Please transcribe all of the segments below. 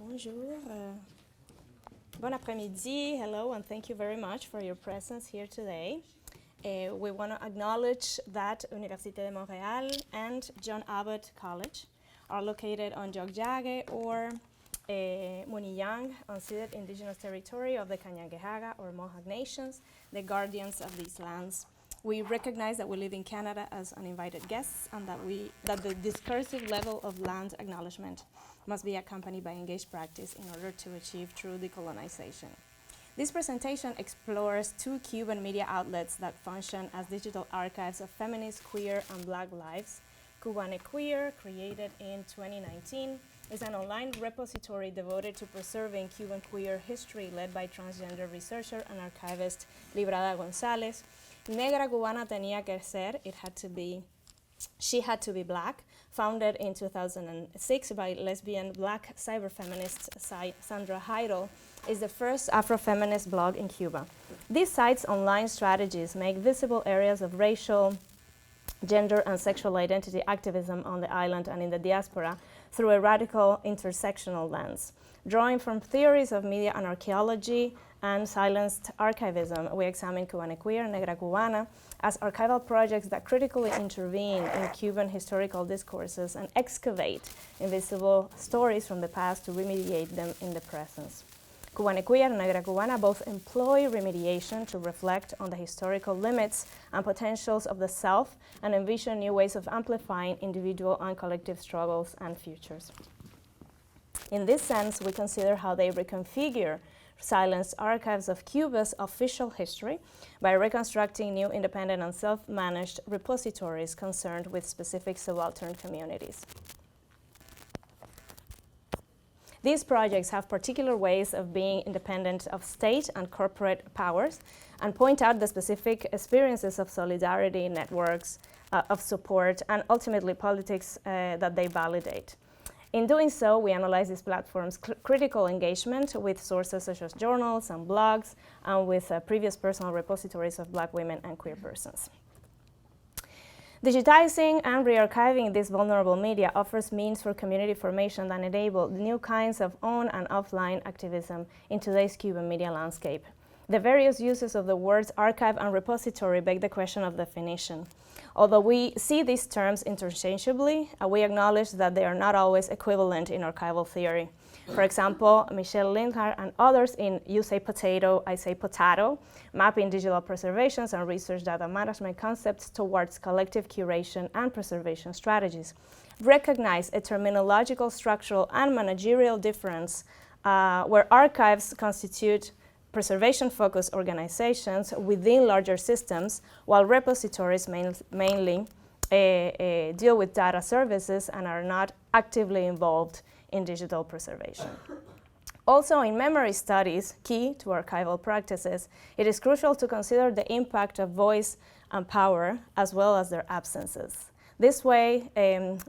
Bonjour. Bon après-midi. Hello, and thank you very much for your presence here today. We want to acknowledge that Université de Montréal and John Abbott College are located on Jogjaga or Muniyang, unceded indigenous territory of the Kanyangehaga or Mohawk nations, the guardians of these lands. We recognize that we live in Canada as uninvited guests and that the discursive level of land acknowledgement must be accompanied by engaged practice in order to achieve true decolonization. This presentation explores two Cuban media outlets that function as digital archives of feminist, queer, and Black lives. Cubane Queer, created in 2019, is an online repository devoted to preserving Cuban queer history led by transgender researcher and archivist Librada González. Negra Cubana tenía que ser, she had to be black, founded in 2006 by lesbian black cyberfeminist Sandra Heidel, is the first Afrofeminist blog in Cuba. This site's online strategies make visible areas of racial, gender, and sexual identity activism on the island and in the diaspora through a radical intersectional lens. Drawing from theories of media anarcheology and silenced archivism, we examine Cubane Queer and Negra Cubana as archival projects that critically intervene in Cuban historical discourses and excavate invisible stories from the past to remediate them in the present. Cubane Queer and Negra Cubana both employ remediation to reflect on the historical limits and potentials of the self and envision new ways of amplifying individual and collective struggles and futures. In this sense, we consider how they reconfigure silenced archives of Cuba's official history by reconstructing new independent and self-managed repositories concerned with specific subaltern communities. These projects have particular ways of being independent of state and corporate powers and point out the specific experiences of solidarity, networks of support, and ultimately politics that they validate. In doing so, we analyze these platforms' critical engagement with sources such as journals and blogs, and with previous personal repositories of Black women and queer persons. Digitizing and re-archiving these vulnerable media offers means for community formation that enable new kinds of on- and offline activism in today's Cuban media landscape. The various uses of the words archive and repository beg the question of definition. Although we see these terms interchangeably, we acknowledge that they are not always equivalent in archival theory. For example, Michelle Lindhart and others in You Say Potato, I Say Potato, mapping digital preservations and research data management concepts towards collective curation and preservation strategies, recognize a terminological, structural, and managerial difference where archives constitute preservation-focused organizations within larger systems, while repositories mainly deal with data services and are not actively involved in digital preservation. Also, in memory studies, key to archival practices, it is crucial to consider the impact of voice and power, as well as their absences. This way,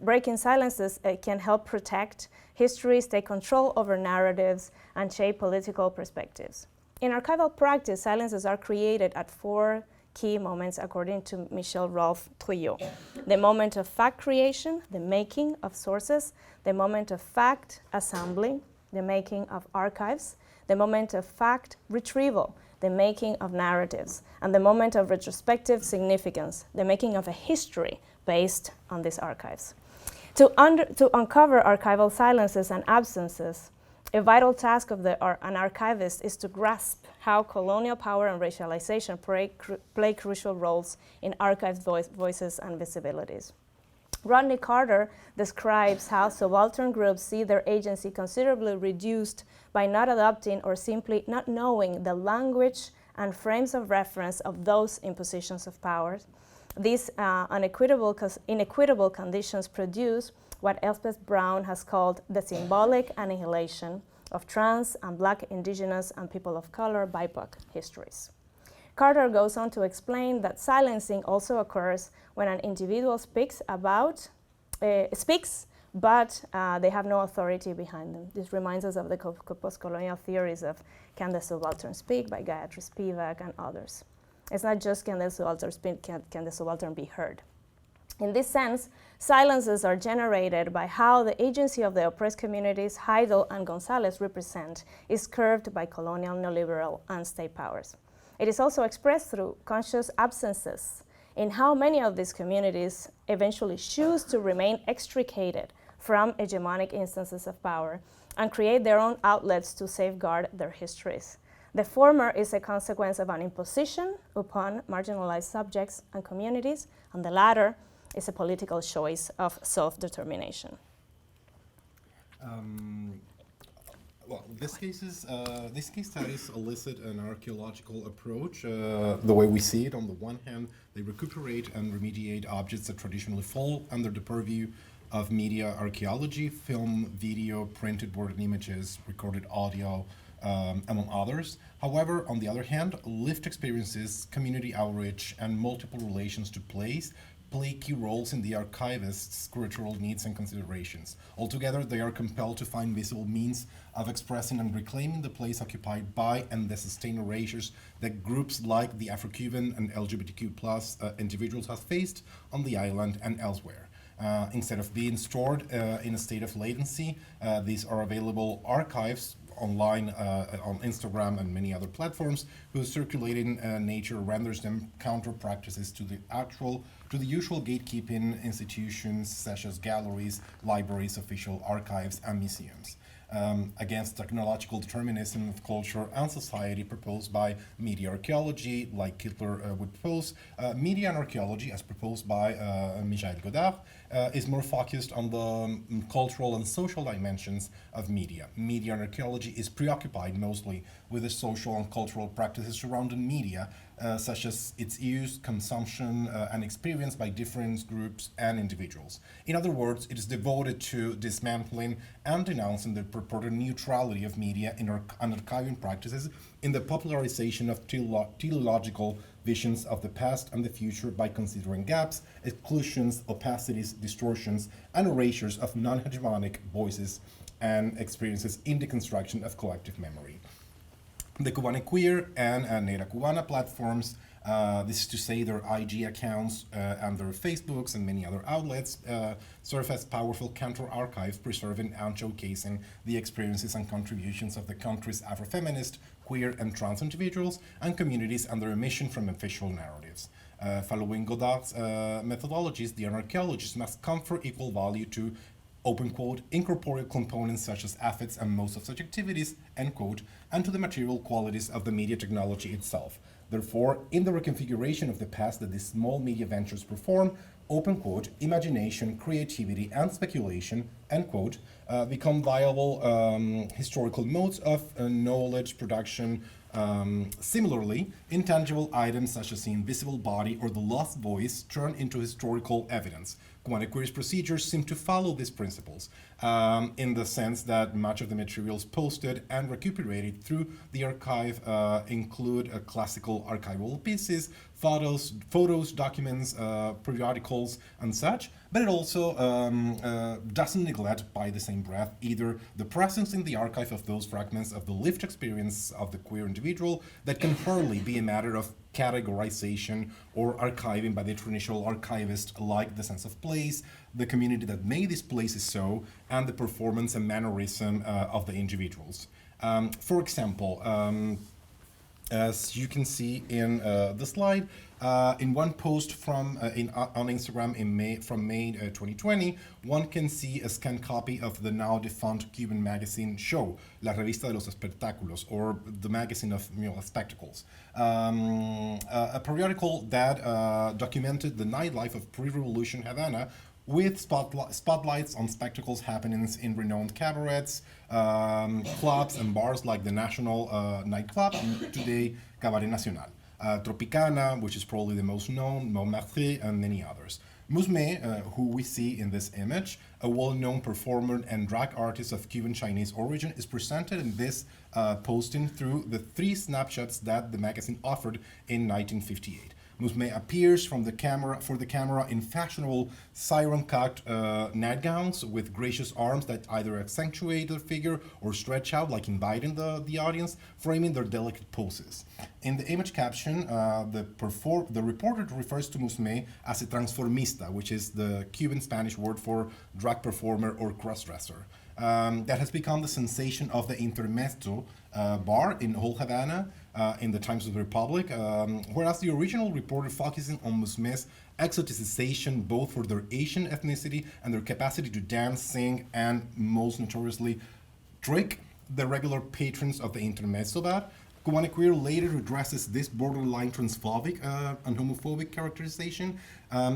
breaking silences can help protect histories, take control over narratives, and shape political perspectives. In archival practice, silences are created at four key moments according to Michel Rolfe Trouillot. The moment of fact creation, the making of sources, the moment of fact assembly, the making of archives, the moment of fact retrieval, the making of narratives, and the moment of retrospective significance, the making of a history based on these archives. To uncover archival silences and absences, a vital task of an archivist is to grasp how colonial power and racialization play crucial roles in archived voices and visibilities. Rodney Carter describes how subaltern groups see their agency considerably reduced by not adopting or simply not knowing the language and frames of reference of those in positions of power. These inequitable conditions produce what Elspeth Brown has called the symbolic annihilation of trans and Black, Indigenous, and people of color BIPOC histories. Carter goes on to explain that silencing also occurs when an individual speaks, but they have no authority behind them. This reminds us of the post-colonial theories of Can the Subaltern Speak by Gayatri Spivak and others. It's not just can the subaltern speak, can the subaltern be heard. In this sense, silences are generated by how the agency of the oppressed communities Heidel and Gonzalez represent is curved by colonial, neoliberal, and state powers. It is also expressed through conscious absences in how many of these communities eventually choose to remain extricated from hegemonic instances of power and create their own outlets to safeguard their histories. The former is a consequence of an imposition upon marginalized subjects and communities, and the latter is a political choice of self-determination. Well, these case studies elicit an archaeological approach. The way we see it, on the one hand, they recuperate and remediate objects that traditionally fall under the purview of media archaeology: film, video, printed word and images, recorded audio, among others. However, on the other hand, lived experiences, community outreach, and multiple relations to place play key roles in the archivist's curatorial needs and considerations. Altogether, they are compelled to find visible means of expressing and reclaiming the place occupied by and the sustained erasures that groups like the Afro-Cuban and LGBTQ+ individuals have faced on the island and elsewhere. Instead of being stored in a state of latency, these are available archives online on Instagram and many other platforms, whose circulating nature renders them counter practices to the usual gatekeeping institutions such as galleries, libraries, official archives, and museums. Against technological determinism of culture and society proposed by media archaeology, like Hitler would propose, media and archaeology, as proposed by Michael Godard, is more focused on the cultural and social dimensions of media. Media and archaeology is preoccupied mostly with the social and cultural practices surrounding media, such as its use, consumption, and experience by different groups and individuals. In other words, it is devoted to dismantling and denouncing the purported neutrality of media in archiving practices, in the popularization of teleological visions of the past and the future by considering gaps, exclusions, opacities, distortions, and erasures of non-hegemonic voices and experiences in the construction of collective memory. The Cubana Queer and Nera Cubana platforms, this is to say their IG accounts and their Facebooks and many other outlets, serve as powerful counter-archives preserving and showcasing the experiences and contributions of the country's Afrofeminist, queer, and trans individuals and communities and their emission from official narratives. Following Godard's methodologies, the archaeologists must confer equal value to, open quote, incorporeal components such as affects and modes of such activities, end quote, and to the material qualities of the media technology itself. Therefore, in the reconfiguration of the past that these small media ventures perform, open quote, imagination, creativity, and speculation, end quote, become viable historical modes of knowledge production. Similarly, intangible items such as the invisible body or the lost voice turn into historical evidence. Cubana Queer's procedures seem to follow these principles, in the sense that much of the materials posted and recuperated through the archive include classical archival pieces, photos, documents, periodicals, and such, but it also doesn't neglect by the same breath either the presence in the archive of those fragments of the lived experience of the queer individual that can hardly be a matter of categorization or archiving by the traditional archivist, like the sense of place, the community that made these places so, and the performance and mannerism of the individuals. For example, as you can see in the slide, in one post from on Instagram from May 2020, one can see a scanned copy of the now defunct Cuban magazine Show, La Revista de los Espectáculos, or the magazine of spectacles, a periodical that documented the nightlife of pre-revolution Havana, with spotlights on spectacles happenings in renowned cabarets, clubs, and bars like the National nightclub, today Cabaret Nacional, Tropicana, which is probably the most known, Montmartre, and many others. Musme, who we see in this image, a well-known performer and drag artist of Cuban Chinese origin, is presented in this posting through the 3 snapshots that the magazine offered in 1958. Musme appears for the camera in fashionable siren-cut nightgowns with gracious arms that either accentuate their figure or stretch out, like inviting the audience, framing their delicate poses. In the image caption, the reporter refers to Musme as a transformista, which is the Cuban Spanish word for drag performer or cross-dresser. That has become the sensation of the Intermezzo bar in Old Havana in the times of the Republic, whereas the original reported focusing on Musme's exoticization both for their Asian ethnicity and their capacity to dance, sing, and most notoriously trick the regular patrons of the Intermezzo bar. Cubana Queer later addresses this borderline transphobic and homophobic characterization.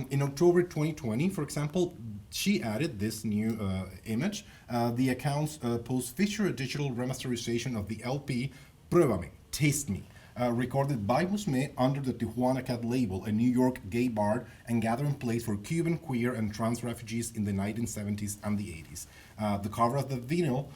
In October 2020, for example, she added this new image. The account's post feature a digital remasterization of the LP Pruébame, Taste Me, recorded by Musme under the Tijuana Cat label, a New York gay bar and gathering place for Cuban, queer, and trans refugees in the 1970s and the 80s. The cover of the vinyl,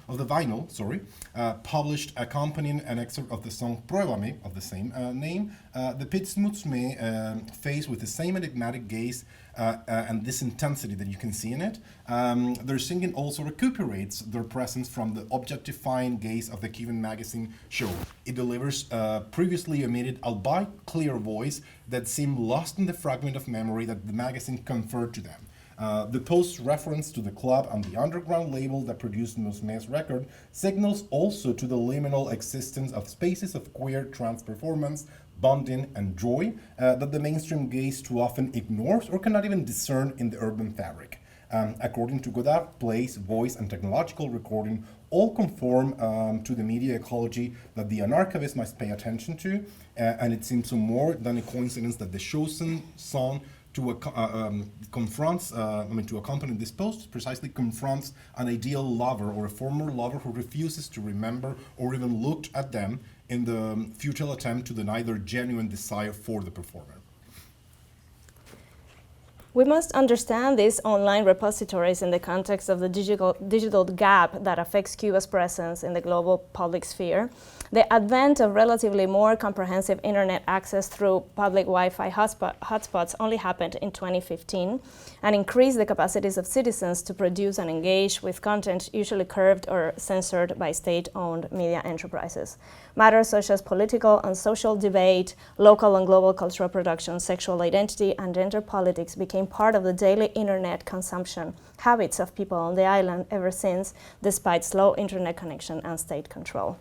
published accompanying an excerpt of the song Pruébame, of the same name, depicts Musme face with the same enigmatic gaze and this intensity that you can see in it. Their singing also recuperates their presence from the objectifying gaze of the Cuban magazine show. It delivers previously omitted, albeit clear voice that seemed lost in the fragment of memory that the magazine conferred to them. The post's reference to the club and the underground label that produced Musme's record signals also to the liminal existence of spaces of queer trans performance, bonding, and joy that the mainstream gaze too often ignores or cannot even discern in the urban fabric. According to Godard, place, voice, and technological recording all conform to the media ecology that the anarchivists must pay attention to, and it seems more than a coincidence that the chosen song to accompany this post precisely confronts an ideal lover or a former lover who refuses to remember or even look at them in the futile attempt to deny their genuine desire for the performer. We must understand these online repositories in the context of the digital gap that affects Cuba's presence in the global public sphere. The advent of relatively more comprehensive internet access through public Wi-Fi hotspots only happened in 2015 and increased the capacities of citizens to produce and engage with content usually curbed or censored by state-owned media enterprises. Matters such as political and social debate, local and global cultural production, sexual identity, and gender politics became part of the daily internet consumption habits of people on the island ever since, despite slow internet connection and state control.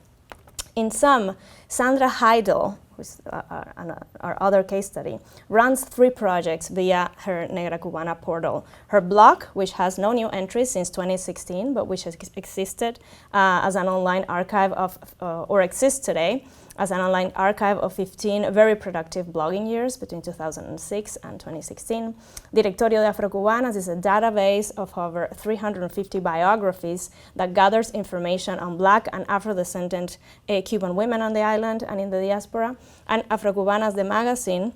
In sum, Sandra Heidel, who's our other case study, runs 3 projects via her Negra Cubana portal. Her blog, which has no new entries since 2016, but which has existed as an online archive of, or exists today, as an online archive of 15 very productive blogging years between 2006 and 2016. Directorio de Afrocubanas is a database of over 350 biographies that gathers information on Black and Afro-descendant Cuban women on the island and in the diaspora. And Afrocubanas, the magazine,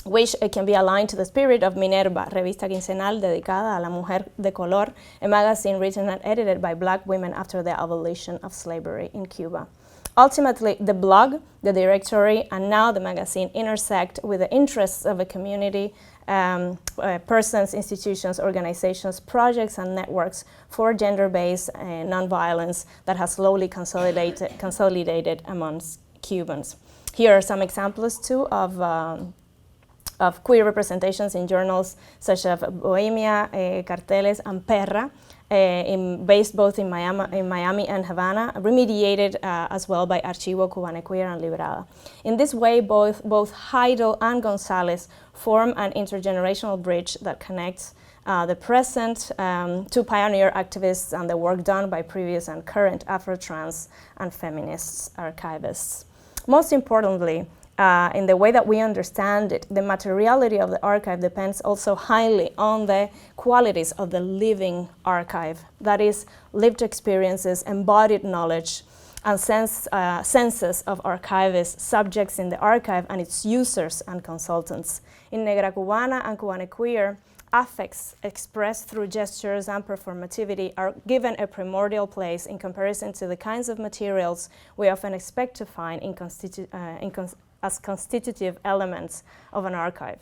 which can be aligned to the spirit of Minerva, revista quincenal dedicada a la mujer de color, a magazine written and edited by Black women after the abolition of slavery in Cuba. Ultimately, the blog, the directory, and now the magazine intersect with the interests of a community, persons, institutions, organizations, projects, and networks for gender-based nonviolence that has slowly consolidated amongst Cubans. Here are some examples, too, of queer representations in journals such as Bohemia, Carteles, and Perra, based both in Miami and Havana, remediated as well by Archivo Cubana Queer and Liberada. In this way, both Heidel and Gonzalez form an intergenerational bridge that connects the present to pioneer activists and the work done by previous and current Afro-trans and feminist archivists. Most importantly, in the way that we understand it, the materiality of the archive depends also highly on the qualities of the living archive, that is, lived experiences, embodied knowledge, and senses of archivists, subjects in the archive, and its users and consultants. In Negra Cubana and Cubana Queer, affects expressed through gestures and performativity are given a primordial place in comparison to the kinds of materials we often expect to find as constitutive elements of an archive.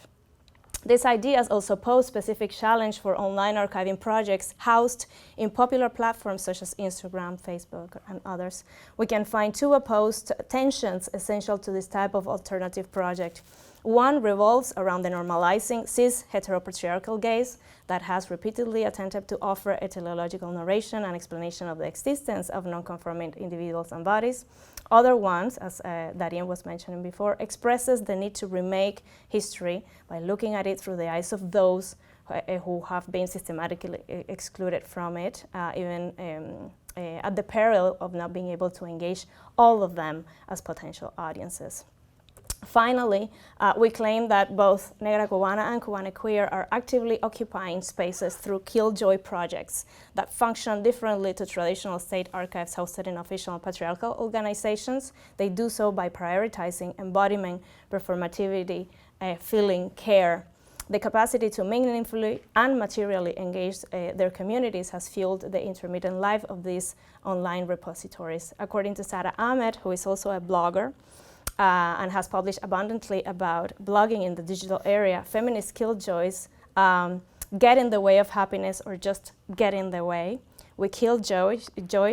These ideas also pose specific challenge for online archiving projects housed in popular platforms such as Instagram, Facebook, and others. We can find two opposed tensions essential to this type of alternative project. One revolves around the normalizing cis heteropatriarchal gaze that has repeatedly attempted to offer a teleological narration and explanation of the existence of non-conforming individuals and bodies. Other ones, as Darien was mentioning before, expresses the need to remake history by looking at it through the eyes of those who have been systematically excluded from it, even at the peril of not being able to engage all of them as potential audiences. Finally, we claim that both Negra Cubana and Cubana Queer are actively occupying spaces through killjoy projects that function differently to traditional state archives hosted in official and patriarchal organizations. They do so by prioritizing embodiment, performativity, feeling, care. The capacity to meaningfully and materially engage their communities has fueled the intermittent life of these online repositories. According to Zaira Ahmed, who is also a blogger, and has published abundantly about blogging in the digital area, feminist killjoys get in the way of happiness or just get in the way. We kill joy,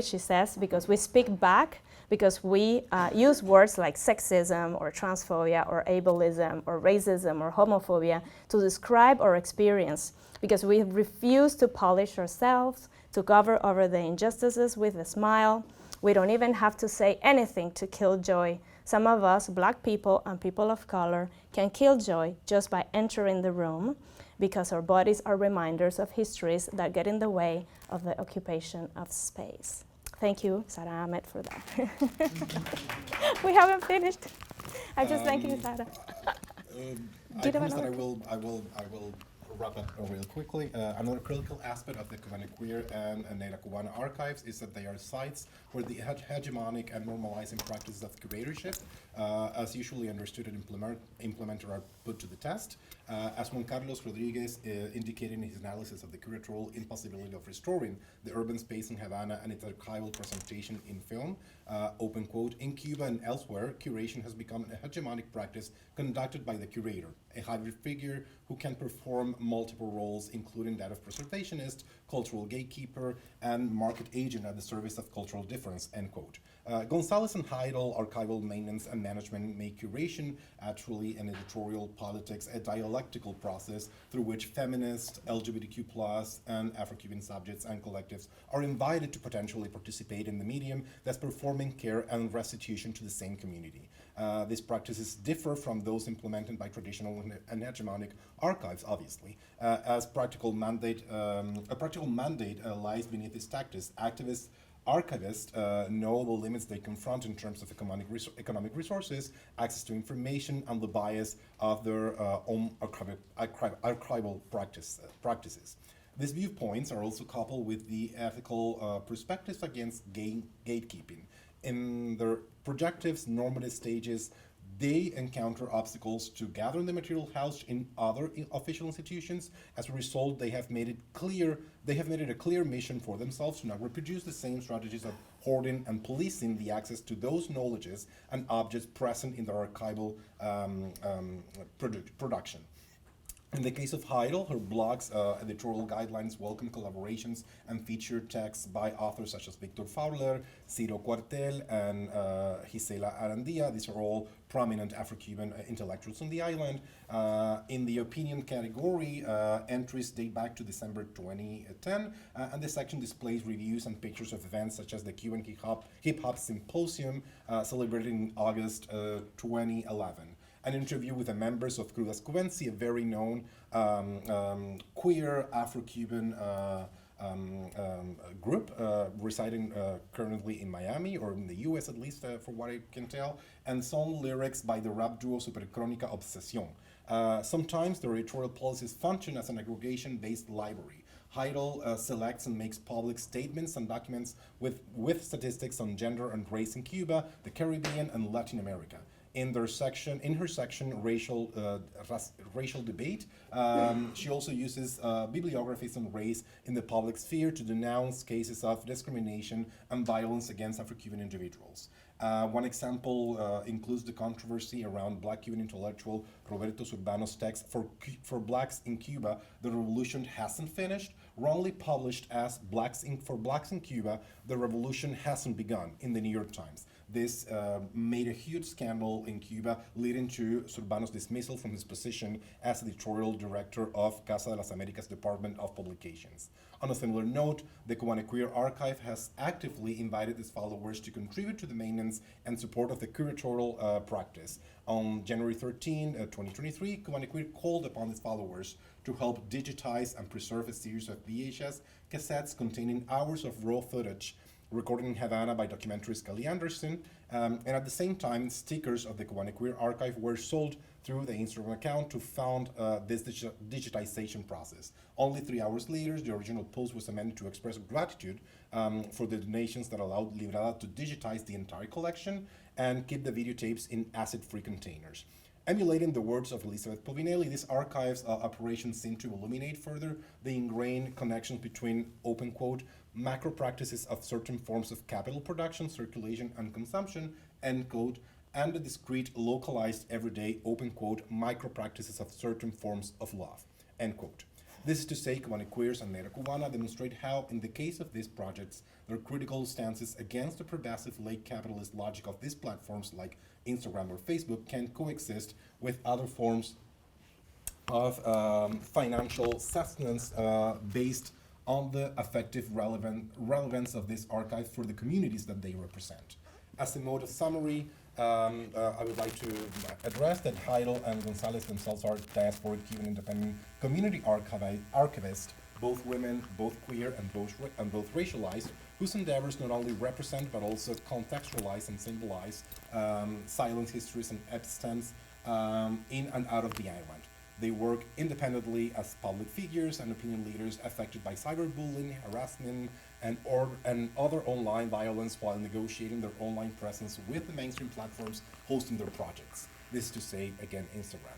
she says, because we speak back, because we use words like sexism or transphobia or ableism or racism or homophobia to describe our experience, because we refuse to polish ourselves, to cover over the injustices with a smile. We don't even have to say anything to kill joy. Some of us, Black people and people of color, can kill joy just by entering the room, because our bodies are reminders of histories that get in the way of the occupation of space. Thank you, Zaira Ahmed, for that. We haven't finished. I'm just thanking Zaira. I promise that I will wrap up real quickly. Another critical aspect of the Cubana Queer and Negra Cubana archives is that they are sites where the hegemonic and normalizing practices of curatorship, as usually understood and implemented, are put to the test. As Juan Carlos Rodriguez indicated in his analysis of the curatorial impossibility of restoring the urban space in Havana and its archival presentation in film, open quote, in Cuba and elsewhere, curation has become a hegemonic practice conducted by the curator, a hybrid figure who can perform multiple roles, including that of preservationist, cultural gatekeeper, and market agent at the service of cultural difference, end quote. Gonzalez and Heidel, archival maintenance and management, make curation actually an editorial politics, a dialectical process through which feminist, LGBTQ+, and Afro-Cuban subjects and collectives are invited to potentially participate in the medium that's performing care and restitution to the same community. These practices differ from those implemented by traditional and hegemonic archives, obviously, as a practical mandate lies beneath this tactics. Activists, archivists know the limits they confront in terms of economic resources, access to information, and the bias of their own archival practices. These viewpoints are also coupled with the ethical perspectives against gatekeeping. In their projectives, normative stages, they encounter obstacles to gathering the material housed in other official institutions. As a result, they have made it a clear mission for themselves to not reproduce the same strategies of hoarding and policing the access to those knowledges and objects present in their archival production. In the case of Heidel, her blog's editorial guidelines welcome collaborations and feature texts by authors such as Victor Fowler, Ciro Cuartel, and Gisela Arandia. These are all prominent Afro-Cuban intellectuals on the island. In the opinion category, entries date back to December 2010, and this section displays reviews and pictures of events such as the Cuban Hip Hop Symposium celebrated in August 2011. An interview with the members of Crudas Cubensi, a very known queer Afro-Cuban group residing currently in Miami, or in the US at least, for what I can tell, and song lyrics by the rap duo Supercrónica Obsesión. Sometimes the editorial policies function as an aggregation-based library. Heidel selects and makes public statements and documents with statistics on gender and race in Cuba, the Caribbean, and Latin America. in her section, racial debate. She also uses bibliographies on race in the public sphere to denounce cases of discrimination and violence against Afro-Cuban individuals. One example includes the controversy around Black Cuban intellectual Roberto Zurbano's text for Blacks in Cuba, The Revolution Hasn't Finished, wrongly published as For Blacks in Cuba, The Revolution Hasn't Begun in the New York Times. This made a huge scandal in Cuba, leading to Zurbano's dismissal from his position as editorial director of Casa de las Americas Department of Publications. On a similar note, the Cubana Queer Archive has actively invited its followers to contribute to the maintenance and support of the curatorial practice. On January 13, 2023, Cubana Queer called upon its followers to help digitize and preserve a series of VHS cassettes containing hours of raw footage recorded in Havana by documentarist Kelly Anderson, and at the same time, stickers of the Cubana Queer Archive were sold through the Instagram account to fund this digitization process. Only 3 hours later, the original post was amended to express gratitude for the donations that allowed Librada to digitize the entire collection and keep the videotapes in acid-free containers. Emulating the words of Elizabeth Povinelli, this archive's operation seemed to illuminate further the ingrained connections between, open quote, macro practices of certain forms of capital production, circulation, and consumption, end quote, and the discrete, localized, everyday, open quote, micro practices of certain forms of love, end quote. This is to say, Cubana Queers and Nera Cubana demonstrate how, in the case of these projects, their critical stances against the pervasive late capitalist logic of these platforms like Instagram or Facebook can coexist with other forms of financial sustenance based on the effective relevance of this archive for the communities that they represent. As a mode of summary, I would like to address that Heidel and Gonzalez themselves are diasporic Cuban independent community archivists, both women, both queer, and both racialized, whose endeavors not only represent but also contextualize and symbolize silence, histories, and epistemics in and out of the island. They work independently as public figures and opinion leaders affected by cyberbullying, harassment, and other online violence while negotiating their online presence with the mainstream platforms hosting their projects. This is to say, again, Instagram.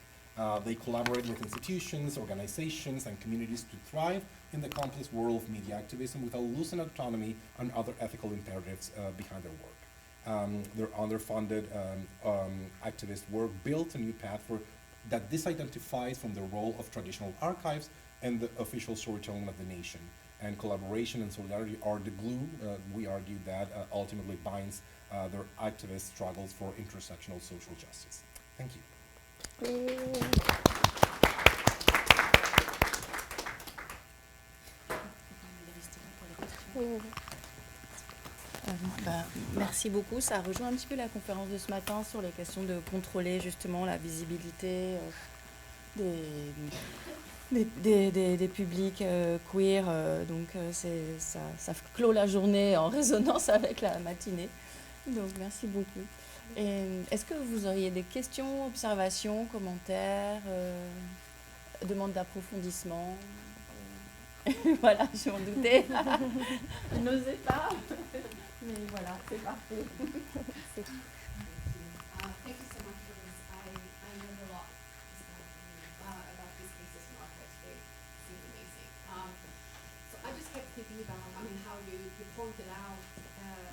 They collaborate with institutions, organizations, and communities to thrive in the complex world of media activism without losing autonomy and other ethical imperatives behind their work. Their underfunded activist work built a new path that disidentifies from the role of traditional archives and the official storytelling of the nation. And collaboration and solidarity are the glue, we argue, that ultimately binds their activist struggles for intersectional social justice. Thank you. Merci beaucoup. Ça rejoint un petit peu la conférence de ce matin sur les questions de contrôler justement la visibilité des publics queer. Donc ça clôt la journée en résonance avec la matinée. Donc merci beaucoup. Et est-ce que vous auriez des questions, observations, commentaires, demandes d'approfondissement? Voilà, je m'en doutais. Je n'osais pas. Mais voilà, c'est parfait. Thank you so much for this. I learned a lot about these cases and archives. They seem amazing. So I just kept thinking about, how you pointed out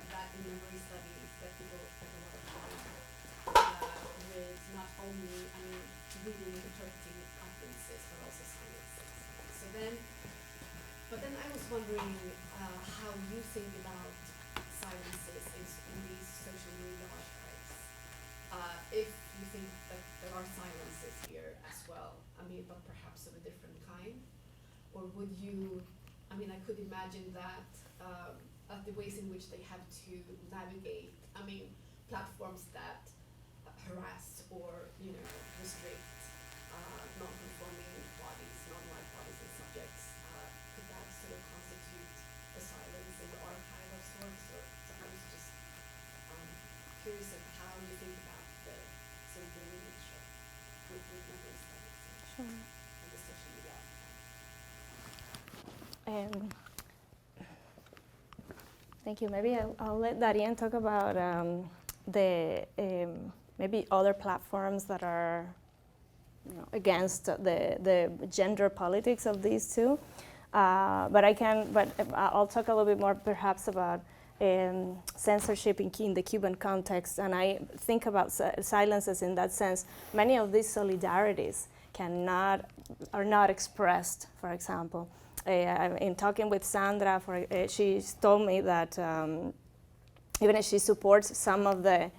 that in memory studies that people spend a lot of time with not only, reading and interpreting utterances, but also silences. But then I was wondering how you think about silences in these social media archives. If you think that there are silences here as well, but perhaps of a different kind, or would you, I could imagine that the ways in which they have to navigate, platforms that harass or, restrict non-conforming bodies, non-white bodies and subjects, could that sort of constitute a silence in the archive of sorts? Or I was just curious of how you think about the sort of the leadership with memory studies and the social media archive. Thank you. Maybe I'll let Darien talk about the maybe other platforms that are against the gender politics of these two. But I'll talk a little bit more perhaps about censorship in the Cuban context, and I think about silences in that sense. Many of these solidarities are not expressed, for example. In talking with Sandra, she told me that even if she supports some of the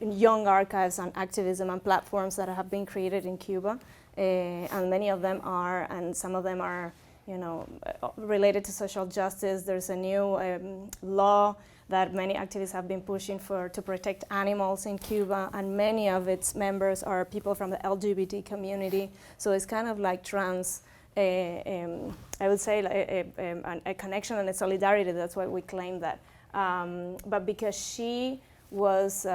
young archives and activism and platforms that have been created in Cuba, and many of them are, and some of them are, related to social justice. There's a new law that many activists have been pushing to protect animals in Cuba, and many of its members are people from the LGBT community. So it's kind of like I would say a connection and a solidarity. That's why we claim that. But because she was,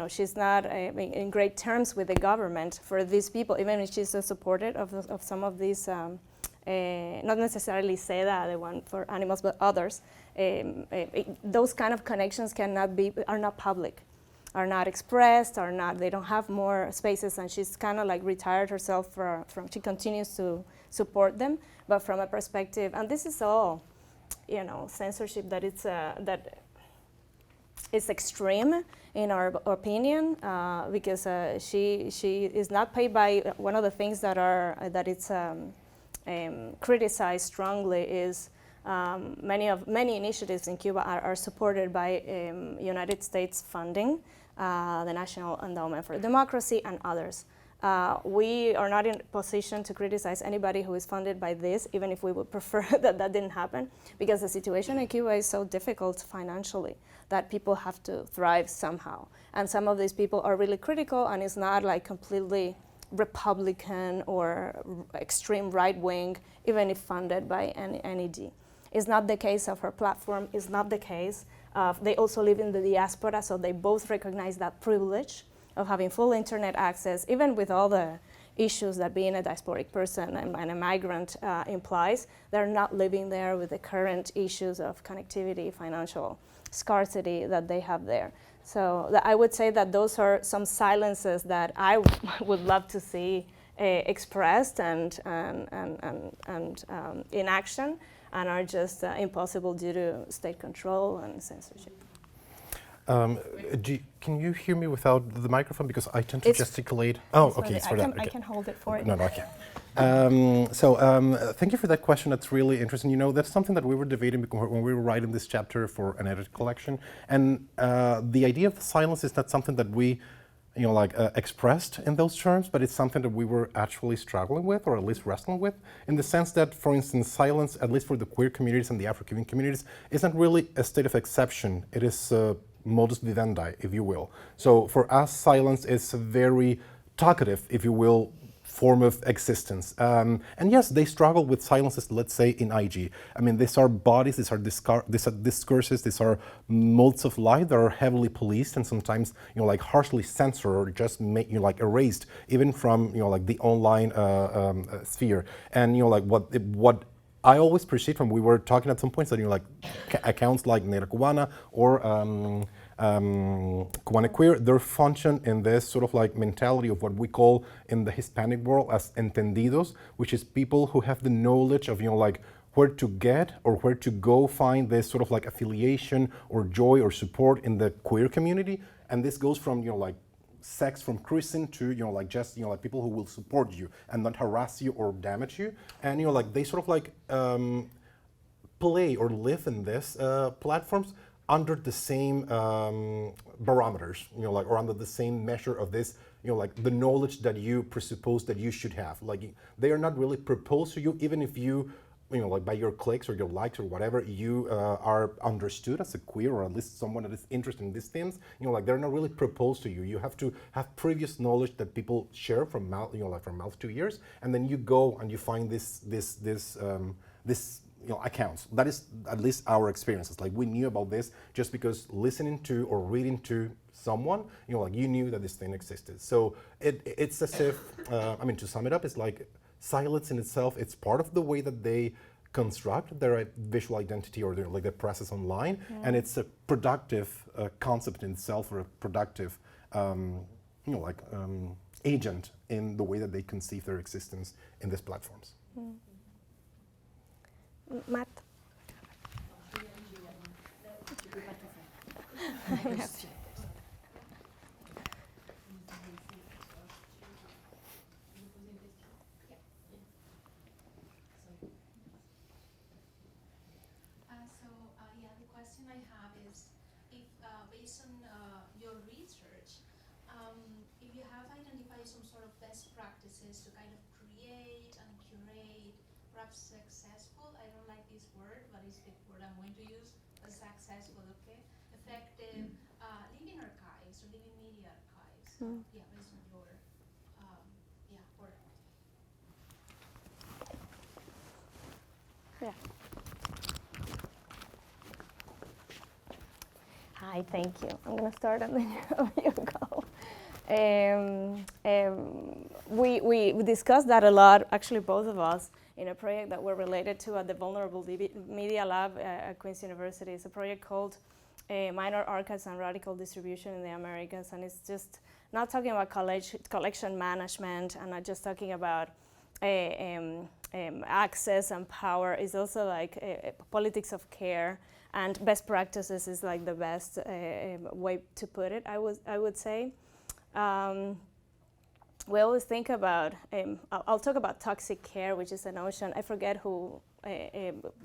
she's not in great terms with the government for these people, even if she's supportive of some of these, not necessarily SEDA, the one for animals, but others. Those kind of connections are not public, are not expressed, they don't have more spaces, and she's kind of like retired herself from, she continues to support them, but from a perspective, and this is all, censorship that it's extreme in our opinion, because she is not paid by, one of the things that it's criticized strongly is many initiatives in Cuba are supported by United States funding, the National Endowment for Democracy and others. We are not in a position to criticize anybody who is funded by this, even if we would prefer that didn't happen, because the situation in Cuba is so difficult financially that people have to thrive somehow. And some of these people are really critical, and it's not like completely Republican or extreme right-wing, even if funded by NED. It's not the case of her platform, it's not the case of, they also live in the diaspora, so they both recognize that privilege of having full internet access, even with all the issues that being a diasporic person and a migrant implies. They're not living there with the current issues of connectivity, financial scarcity that they have there. So I would say that those are some silences that I would love to see expressed and in action, and are just impossible due to state control and censorship. Can you hear me without the microphone? Because I tend to gesticulate. Oh, okay, it's for that. Okay. I can hold it for you. No, I can't. Thank you for that question. That's really interesting. That's something that we were debating when we were writing this chapter for an edit collection. And the idea of silence is not something that we, expressed in those terms, but it's something that we were actually struggling with, or at least wrestling with, in the sense that, for instance, silence, at least for the queer communities and the Afro-Cuban communities, isn't really a state of exception. It is modus vivendi, if you will. So for us, silence is a very talkative, if you will, form of existence. And yes, they struggle with silences, let's say, in IG. I mean, these are bodies, these are discourses, these are modes of life that are heavily policed and sometimes, harshly censored or just erased, even from, the online sphere. And, what I always appreciate when we were talking at some points that, accounts like Negra Cubana or Cubana Queer, their function in this sort of mentality of what we call in the Hispanic world as entendidos, which is people who have the knowledge of, where to get or where to go find this sort of affiliation or joy or support in the queer community. And this goes from, sex from cruising to, just, people who will support you and not harass you or damage you. And, they sort of play or live in this platforms under the same barometers, or under the same measure of this, the knowledge that you presuppose that you should have. They are not really proposed to you, even if you, by your clicks or your likes or whatever, you are understood as a queer, or at least someone that is interested in these themes. They're not really proposed to you. You have to have previous knowledge that people share from mouth, from mouth to ears, and then you go and you find this accounts. That is at least our experiences. We knew about this just because listening to or reading to someone, you knew that this thing existed. So it's as if, to sum it up, it's like silence in itself. It's part of the way that they construct their visual identity or their presence online, and it's a productive concept in itself, or a productive agent in the way that they conceive their existence in these platforms. Matt? The question I have is, if based on your research, if you have identified some sort of best practices to kind of create and curate, perhaps successful, I don't like this word, but it's the word I'm going to use, successful, okay? Effective living archives or living media archives. Based on your work. Yeah. Hi, thank you. I'm going to start and then you go. We discussed that a lot, actually both of us, in a project that we're related to at the Vulnerable Media Lab at Queen's University. It's a project called Minor Archives and Radical Distribution in the Americas, and it's just not talking about collection management and not just talking about access and power. It's also like politics of care, and best practices is like the best way to put it, I would say. We always think about, I'll talk about toxic care, which is a notion, I forget who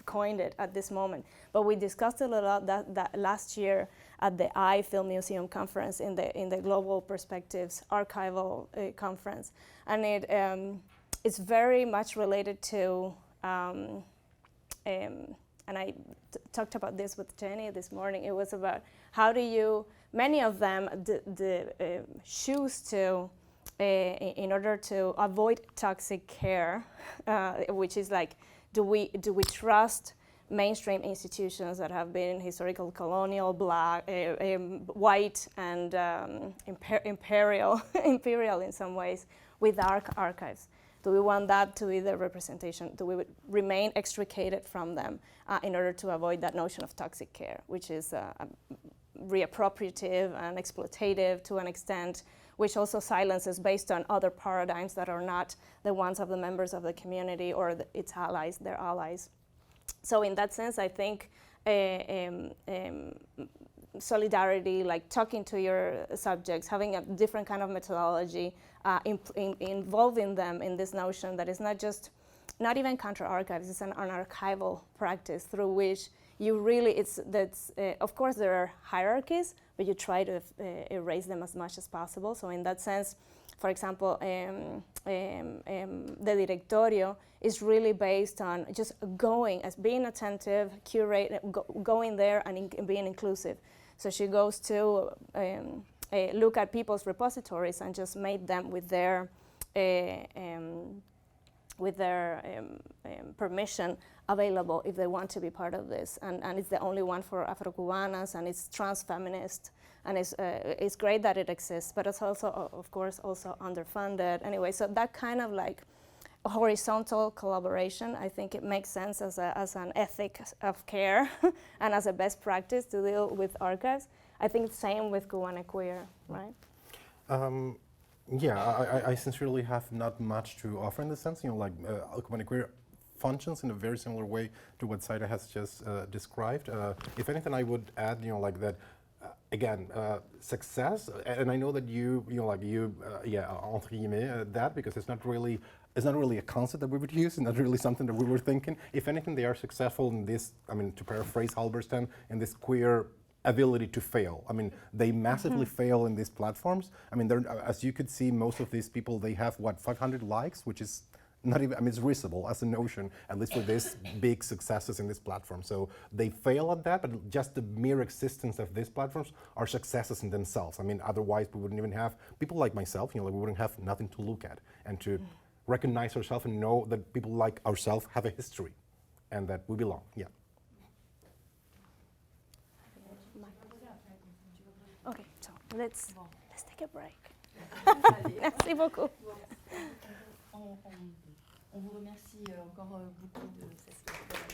coined it at this moment, but we discussed it a lot that last year at the Film Museum conference in the Global Perspectives Archival conference. And it's very much related to, and I talked about this with Jenny this morning, it was about how do you, many of them choose to, in order to avoid toxic care, which is like, do we trust mainstream institutions that have been historical, colonial, black, white, and imperial in some ways, with our archives? Do we want that to be the representation? Do we remain extricated from them in order to avoid that notion of toxic care, which is reappropriative and exploitative to an extent, which also silences based on other paradigms that are not the ones of the members of the community or its allies, their allies. So in that sense, I think solidarity, like talking to your subjects, having a different kind of methodology, involving them in this notion that is not even counter archives, it's an archival practice through which you really, of course there are hierarchies, but you try to erase them as much as possible. So in that sense, for example, the Directorio is really based on just going, as being attentive, going there and being inclusive. So she goes to look at people's repositories and just made them with their permission available if they want to be part of this. And it's the only one for Afro-Cubanas, and it's trans-feminist, and it's great that it exists, but it's also, of course, also underfunded. Anyway, so that kind of like horizontal collaboration, I think it makes sense as an ethic of care and as a best practice to deal with archives. I think the same with Cuban and Queer, right? I sincerely have not much to offer in this sense. Cuban and Queer functions in a very similar way to what Zaira has just described. If anything, I would add, again, success, and I know that entre guillemets, that, because it's not really a concept that we would use, and not really something that we were thinking. If anything, they are successful in this, to paraphrase Halberstam, in this queer ability to fail. They massively fail in these platforms. As you could see, most of these people, they have, 500 likes, which is not even, it's risible as a notion, at least for these big successes in this platform. So they fail at that, but just the mere existence of these platforms are successes in themselves. Otherwise we wouldn't even have, people like myself, we wouldn't have nothing to look at and to recognize ourselves and know that people like ourselves have a history and that we belong, Okay, so let's take a break. Merci beaucoup. On vous remercie encore beaucoup de cette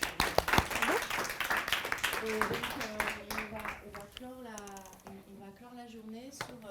Et donc, on va clore la journée sur